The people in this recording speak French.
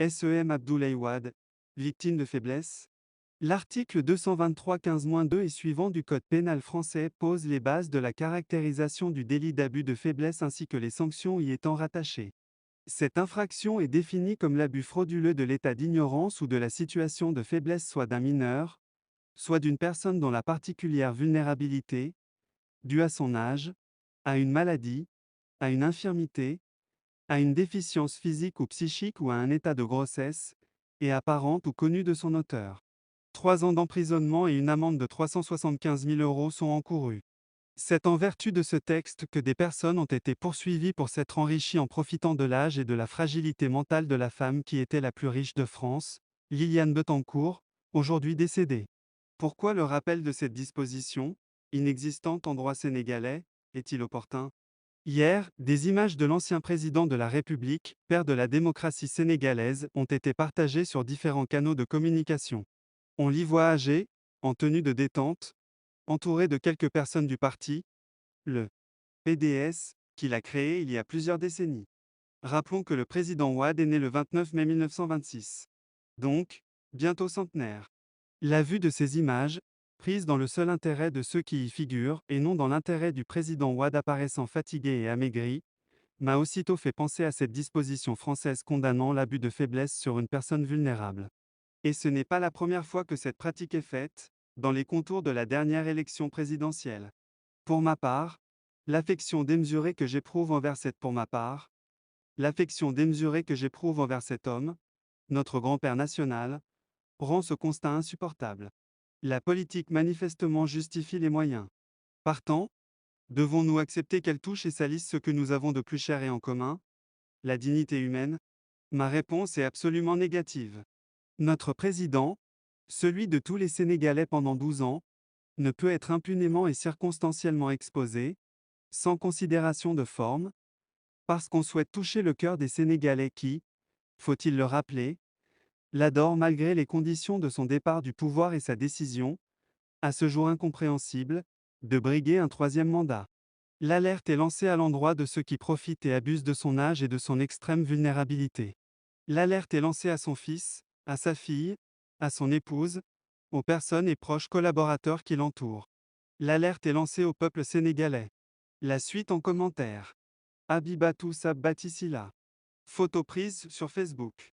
SEM Abdoulaye Wade, victime de faiblesse? L'article 223-15-2 et suivant du Code pénal français pose les bases de la caractérisation du délit d'abus de faiblesse ainsi que les sanctions y étant rattachées. Cette infraction est définie comme l'abus frauduleux de l'état d'ignorance ou de la situation de faiblesse soit d'un mineur, soit d'une personne dont la particulière vulnérabilité, due à son âge, à une maladie, à une infirmité, à une déficience physique ou psychique ou à un état de grossesse, est apparente ou connue de son auteur. 3 ans d'emprisonnement et une amende de 375 000 euros sont encourus. C'est en vertu de ce texte que des personnes ont été poursuivies pour s'être enrichies en profitant de l'âge et de la fragilité mentale de la femme qui était la plus riche de France, Liliane Bettencourt, aujourd'hui décédée. Pourquoi le rappel de cette disposition, inexistante en droit sénégalais, est-il opportun? Hier, des images de l'ancien président de la République, père de la démocratie sénégalaise, ont été partagées sur différents canaux de communication. On l'y voit âgé, en tenue de détente, entouré de quelques personnes du parti, le PDS, qu'il a créé il y a plusieurs décennies. Rappelons que le président Wade est né le 29 mai 1926. Donc, bientôt centenaire. La vue de ces images, prises dans le seul intérêt de ceux qui y figurent et non dans l'intérêt du président Wade apparaissant fatigué et amaigri, m'a aussitôt fait penser à cette disposition française condamnant l'abus de faiblesse sur une personne vulnérable. Et ce n'est pas la première fois que cette pratique est faite, dans les contours de la dernière élection présidentielle. Pour ma part, l'affection démesurée que j'éprouve envers l'affection démesurée que j'éprouve envers cet homme, notre grand-père national, rend ce constat insupportable. La politique manifestement justifie les moyens. Partant, devons-nous accepter qu'elle touche et salisse ce que nous avons de plus cher et en commun, la dignité humaine? Ma réponse est absolument négative. Notre président, celui de tous les Sénégalais pendant 12 ans, ne peut être impunément et circonstanciellement exposé, sans considération de forme, parce qu'on souhaite toucher le cœur des Sénégalais qui, faut-il le rappeler, l'adorent malgré les conditions de son départ du pouvoir et sa décision, à ce jour incompréhensible, de briguer un troisième mandat. L'alerte est lancée à l'endroit de ceux qui profitent et abusent de son âge et de son extrême vulnérabilité. L'alerte est lancée à son fils, à sa fille, à son épouse, aux personnes et proches collaborateurs qui l'entourent. L'alerte est lancée au peuple sénégalais. La suite en commentaire. Abibatou Sabbatisila. Photo prise sur Facebook.